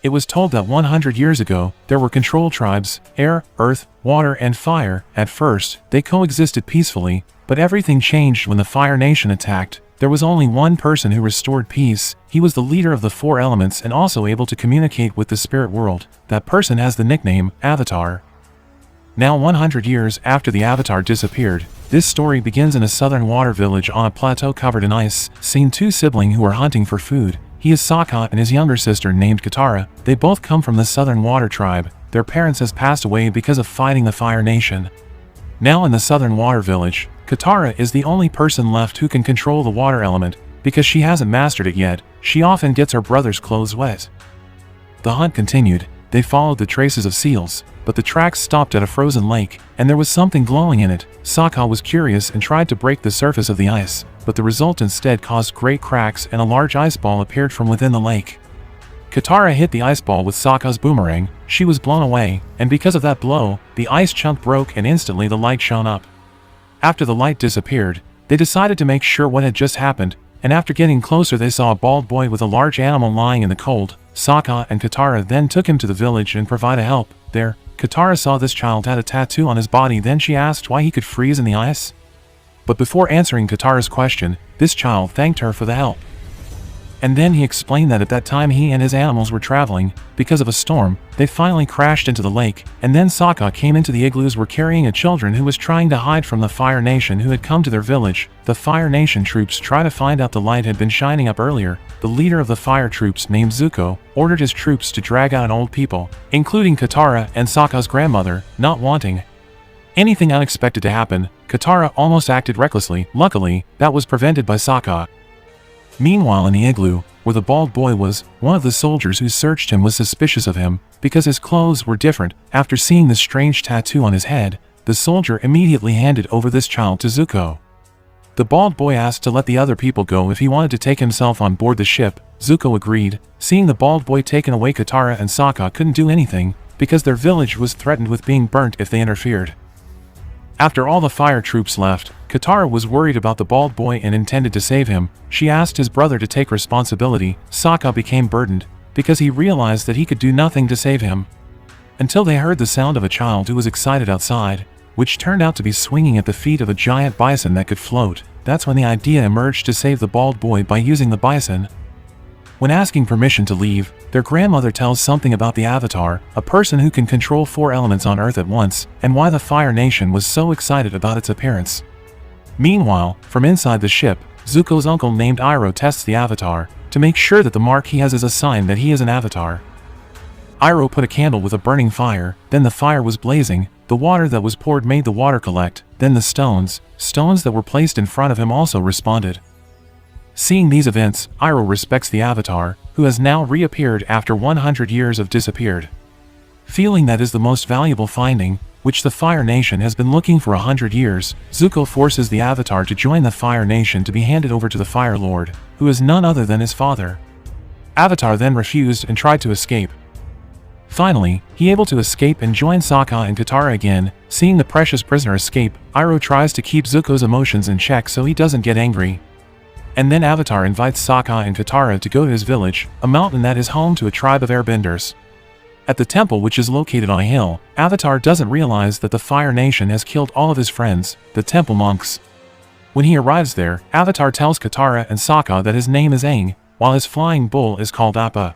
It was told that 100 years ago, there were control tribes, air, earth, water, and fire. At first, they coexisted peacefully, but everything changed when the Fire Nation attacked. There was only one person who restored peace. He was the leader of the four elements and also able to communicate with the spirit world. That person has the nickname Avatar. Now 100 years after the Avatar disappeared, this story begins in a southern water village on a plateau covered in ice. Seen two siblings who are hunting for food. He is Sokka and his younger sister named Katara. They both come from the southern water tribe. Their parents has passed away because of fighting the Fire Nation. Now in the southern water village, Katara is the only person left who can control the water element. Because she hasn't mastered it yet, she often gets her brother's clothes wet. The hunt continued. They followed the traces of seals, but the tracks stopped at a frozen lake, and there was something glowing in it. Sokka was curious and tried to break the surface of the ice, but the result instead caused great cracks and a large ice ball appeared from within the lake. Katara hit the ice ball with Sokka's boomerang. She was blown away, and because of that blow, the ice chunk broke and instantly the light shone up. After the light disappeared, they decided to make sure what had just happened, and after getting closer they saw a bald boy with a large animal lying in the cold. Sokka and Katara then took him to the village and provided help. There, Katara saw this child had a tattoo on his body. Then she asked why he could freeze in the ice. But before answering Katara's question, this child thanked her for the help. And then he explained that at that time he and his animals were traveling. Because of a storm, they finally crashed into the lake, and then Sokka came into the igloos were carrying a children who was trying to hide from the Fire Nation who had come to their village. The Fire Nation troops try to find out the light had been shining up earlier. The leader of the fire troops named Zuko ordered his troops to drag out old people, including Katara and Sokka's grandmother, not wanting anything unexpected to happen. Katara almost acted recklessly. Luckily, that was prevented by Sokka. Meanwhile in the igloo, where the bald boy was, one of the soldiers who searched him was suspicious of him, because his clothes were different. After seeing the strange tattoo on his head, the soldier immediately handed over this child to Zuko. The bald boy asked to let the other people go if he wanted to take himself on board the ship. Zuko agreed. Seeing the bald boy taken away, Katara and Sokka couldn't do anything, because their village was threatened with being burnt if they interfered. After all the fire troops left, Katara was worried about the bald boy and intended to save him. She asked his brother to take responsibility. Sokka became burdened, because he realized that he could do nothing to save him. Until they heard the sound of a child who was excited outside, which turned out to be swinging at the feet of a giant bison that could float. That's when the idea emerged to save the bald boy by using the bison. When asking permission to leave, their grandmother tells something about the Avatar, a person who can control four elements on Earth at once, and why the Fire Nation was so excited about its appearance. Meanwhile, from inside the ship, Zuko's uncle named Iroh tests the Avatar, to make sure that the mark he has is a sign that he is an Avatar. Iroh put a candle with a burning fire, then the fire was blazing, the water that was poured made the water collect, then the stones that were placed in front of him also responded. Seeing these events, Iroh respects the Avatar, who has now reappeared after 100 years of disappeared. Feeling that is the most valuable finding, which the Fire Nation has been looking for 100 years, Zuko forces the Avatar to join the Fire Nation to be handed over to the Fire Lord, who is none other than his father. Avatar then refused and tried to escape. Finally, he able to escape and join Sokka and Katara again. Seeing the precious prisoner escape, Iroh tries to keep Zuko's emotions in check so he doesn't get angry. And then Avatar invites Sokka and Katara to go to his village, a mountain that is home to a tribe of airbenders. At the temple, which is located on a hill, Avatar doesn't realize that the Fire Nation has killed all of his friends, the temple monks. When he arrives there, Avatar tells Katara and Sokka that his name is Aang, while his flying bull is called Appa.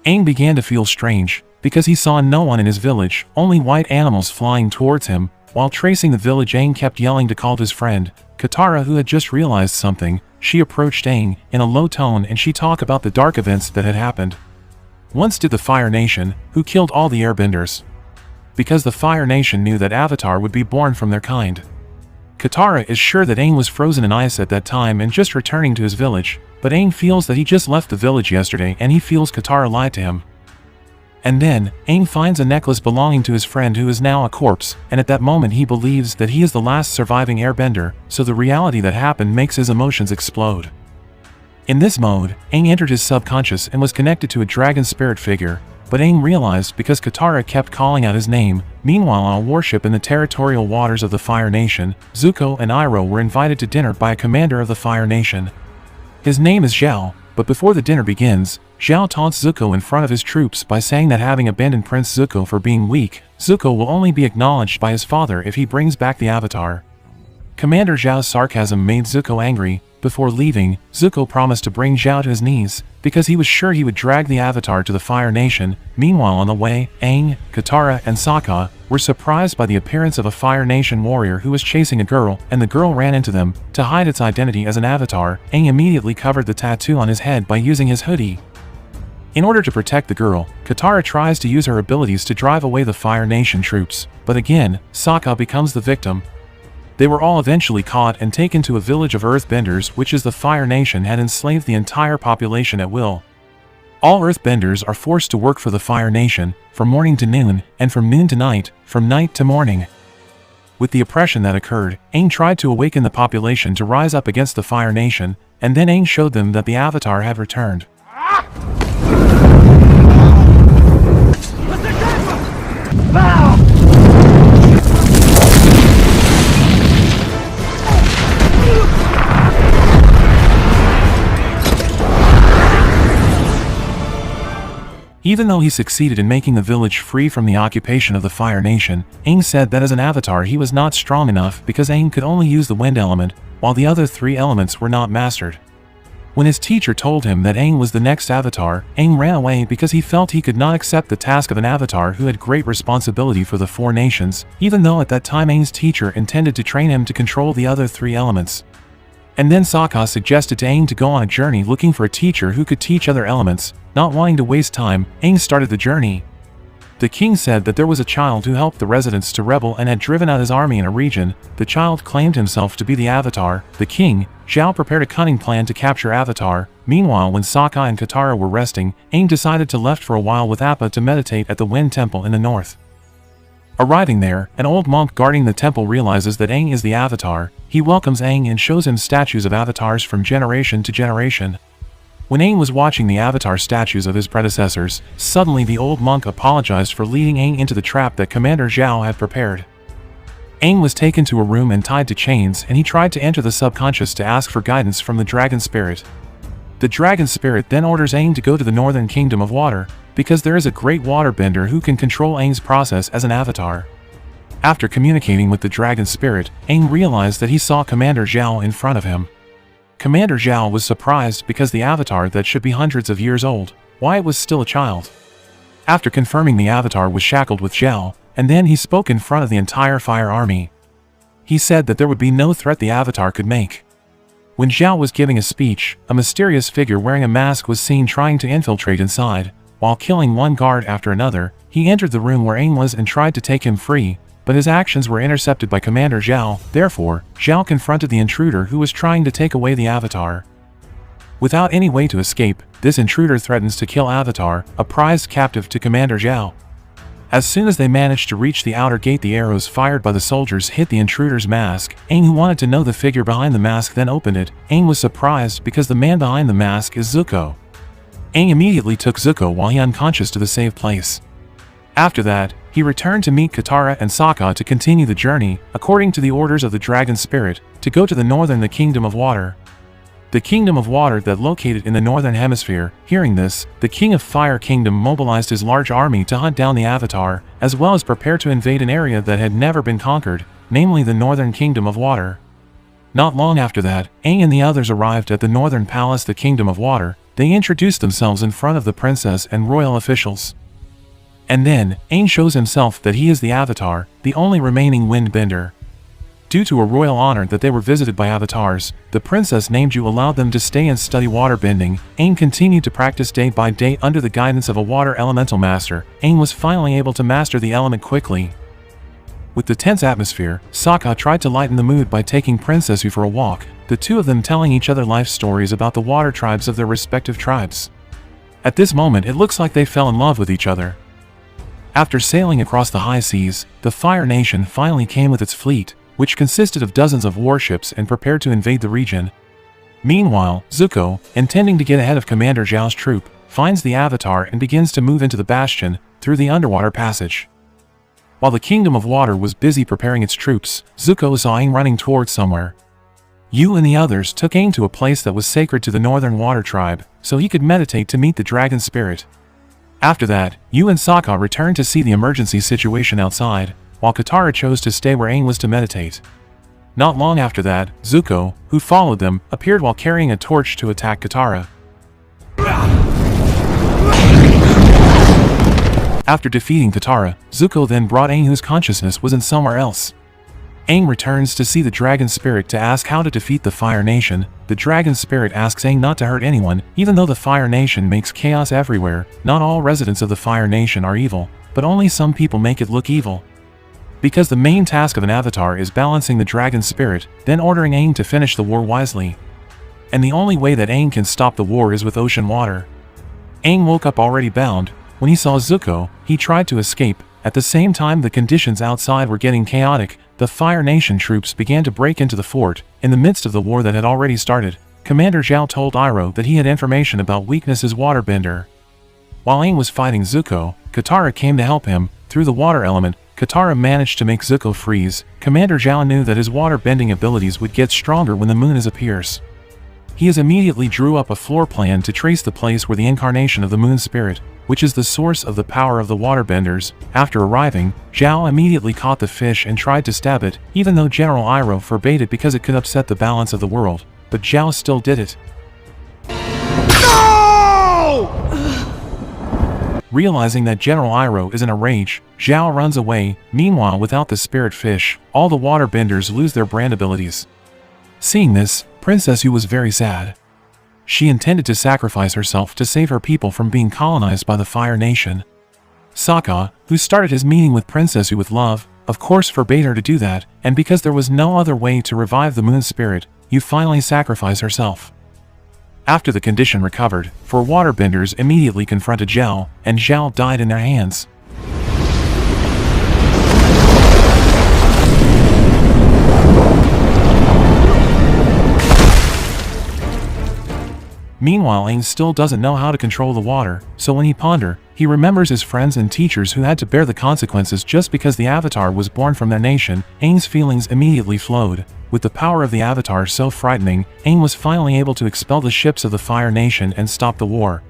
Aang began to feel strange, because he saw no one in his village, only white animals flying towards him. While tracing the village, Aang kept yelling to call his friend, Katara, who had just realized something. She approached Aang in a low tone and she talked about the dark events that had happened. Once did the Fire Nation, who killed all the airbenders. Because the Fire Nation knew that Avatar would be born from their kind. Katara is sure that Aang was frozen in ice at that time and just returning to his village, but Aang feels that he just left the village yesterday and he feels Katara lied to him. And then, Aang finds a necklace belonging to his friend who is now a corpse, and at that moment he believes that he is the last surviving airbender, so the reality that happened makes his emotions explode. In this mode, Aang entered his subconscious and was connected to a dragon spirit figure, but Aang realized because Katara kept calling out his name. Meanwhile, on a warship in the territorial waters of the Fire Nation, Zuko and Iroh were invited to dinner by a commander of the Fire Nation. His name is Zhao, But before the dinner begins, Zhao taunts Zuko in front of his troops by saying that having abandoned Prince Zuko for being weak, Zuko will only be acknowledged by his father if he brings back the Avatar. Commander Zhao's sarcasm made Zuko angry. Before leaving, Zuko promised to bring Zhao to his knees, because he was sure he would drag the Avatar to the Fire Nation. Meanwhile on the way, Aang, Katara, and Sokka were surprised by the appearance of a Fire Nation warrior who was chasing a girl, and the girl ran into them. To hide its identity as an Avatar, Aang immediately covered the tattoo on his head by using his hoodie. In order to protect the girl, Katara tries to use her abilities to drive away the Fire Nation troops, but again, Sokka becomes the victim. They were all eventually caught and taken to a village of Earthbenders, which is the Fire Nation had enslaved the entire population at will. All Earthbenders are forced to work for the Fire Nation, from morning to noon, and from noon to night, from night to morning. With the oppression that occurred, Aang tried to awaken the population to rise up against the Fire Nation, and then Aang showed them that the Avatar had returned. Even though he succeeded in making the village free from the occupation of the Fire Nation, Aang said that as an Avatar he was not strong enough because Aang could only use the wind element, while the other three elements were not mastered. When his teacher told him that Aang was the next Avatar, Aang ran away because he felt he could not accept the task of an Avatar who had great responsibility for the four nations, even though at that time Aang's teacher intended to train him to control the other three elements. And then Sokka suggested to Aang to go on a journey looking for a teacher who could teach other elements. Not wanting to waste time, Aang started the journey. The king said that there was a child who helped the residents to rebel and had driven out his army in a region. The child claimed himself to be the Avatar. The king, Zhao, prepared a cunning plan to capture Avatar. Meanwhile, when Sokka and Katara were resting, Aang decided to left for a while with Appa to meditate at the Wind Temple in the north. Arriving there, an old monk guarding the temple realizes that Aang is the Avatar. He welcomes Aang and shows him statues of Avatars from generation to generation. When Aang was watching the Avatar statues of his predecessors, suddenly the old monk apologized for leading Aang into the trap that Commander Zhao had prepared. Aang was taken to a room and tied to chains, and he tried to enter the subconscious to ask for guidance from the Dragon Spirit. The Dragon Spirit then orders Aang to go to the Northern Kingdom of Water, because there is a great waterbender who can control Aang's process as an Avatar. After communicating with the Dragon Spirit, Aang realized that he saw Commander Zhao in front of him. Commander Zhao was surprised because the Avatar that should be hundreds of years old, why it was still a child. After confirming the Avatar was shackled with Zhao, and then he spoke in front of the entire Fire Army. He said that there would be no threat the Avatar could make. When Zhao was giving a speech, a mysterious figure wearing a mask was seen trying to infiltrate inside. While killing one guard after another, he entered the room where Aang was and tried to take him free, but his actions were intercepted by Commander Zhao. Therefore, Zhao confronted the intruder who was trying to take away the Avatar. Without any way to escape, this intruder threatens to kill Avatar, a prized captive to Commander Zhao. As soon as they managed to reach the outer gate, the arrows fired by the soldiers hit the intruder's mask. Aang, who wanted to know the figure behind the mask, then opened it. Aang was surprised because the man behind the mask is Zuko. Aang immediately took Zuko while he unconscious to the safe place. After that, he returned to meet Katara and Sokka to continue the journey, according to the orders of the Dragon Spirit, to go to the northern the Kingdom of Water. The Kingdom of Water that located in the Northern Hemisphere. Hearing this, the King of Fire Kingdom mobilized his large army to hunt down the Avatar, as well as prepare to invade an area that had never been conquered, namely the Northern Kingdom of Water. Not long after that, Aang and the others arrived at the Northern Palace, the Kingdom of Water. They introduced themselves in front of the princess and royal officials. And then, Aang shows himself that he is the Avatar, the only remaining Windbender. Due to a royal honor that they were visited by Avatars, the princess named Ju allowed them to stay and study waterbending. Aang continued to practice day by day under the guidance of a water elemental master. Aang was finally able to master the element quickly. With the tense atmosphere, Sokka tried to lighten the mood by taking Princess Ju for a walk, the two of them telling each other life stories about the water tribes of their respective tribes. At this moment it looks like they fell in love with each other. After sailing across the high seas, the Fire Nation finally came with its fleet, which consisted of dozens of warships, and prepared to invade the region. Meanwhile, Zuko, intending to get ahead of Commander Zhao's troop, finds the Avatar and begins to move into the bastion, through the underwater passage. While the Kingdom of Water was busy preparing its troops, Zuko saw Aang running towards somewhere. You and the others took Aang to a place that was sacred to the Northern Water Tribe, so he could meditate to meet the dragon spirit. After that, you and Sokka returned to see the emergency situation outside, while Katara chose to stay where Aang was to meditate. Not long after that, Zuko, who followed them, appeared while carrying a torch to attack Katara. After defeating Katara, Zuko then brought Aang, whose consciousness was in somewhere else. Aang returns to see the dragon spirit to ask how to defeat the Fire Nation. The dragon spirit asks Aang not to hurt anyone, even though the Fire Nation makes chaos everywhere. Not all residents of the Fire Nation are evil, but only some people make it look evil. Because the main task of an avatar is balancing the dragon spirit, then ordering Aang to finish the war wisely. And the only way that Aang can stop the war is with ocean water. Aang woke up already bound. When he saw Zuko, he tried to escape. At the same time the conditions outside were getting chaotic, the Fire Nation troops began to break into the fort. In the midst of the war that had already started, Commander Zhao told Iroh that he had information about Weakness's waterbender. While Aang was fighting Zuko, Katara came to help him. Through the water element, Katara managed to make Zuko freeze. Commander Zhao knew that his water-bending abilities would get stronger when the moon appears. He immediately drew up a floor plan to trace the place where the incarnation of the moon spirit, which is the source of the power of the waterbenders. After arriving, Zhao immediately caught the fish and tried to stab it, even though General Iroh forbade it because it could upset the balance of the world. But Zhao still did it. No! Realizing that General Iroh is in a rage, Zhao runs away. Meanwhile, without the spirit fish, all the waterbenders lose their brand abilities. Seeing this, Princess Yu was very sad. She intended to sacrifice herself to save her people from being colonized by the Fire Nation. Sokka, who started his meeting with Princess Yu with love, of course forbade her to do that, and because there was no other way to revive the moon spirit, Yu finally sacrificed herself. After the condition recovered, four waterbenders immediately confronted Zhao, and Zhao died in their hands. Meanwhile, Aang still doesn't know how to control the water, so when he ponders, he remembers his friends and teachers who had to bear the consequences just because the Avatar was born from their nation. Aang's feelings immediately flowed. With the power of the Avatar so frightening, Aang was finally able to expel the ships of the Fire Nation and stop the war.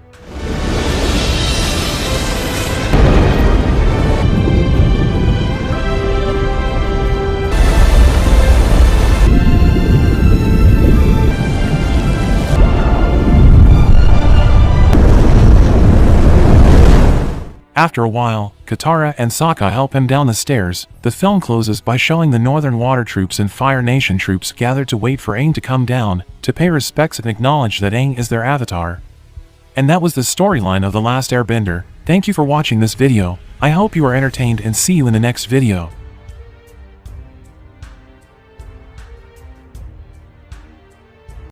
After a while, Katara and Sokka help him down the stairs. The film closes by showing the Northern Water Troops and Fire Nation troops gathered to wait for Aang to come down, to pay respects and acknowledge that Aang is their avatar. And that was the storyline of The Last Airbender. Thank you for watching this video. I hope you are entertained and see you in the next video.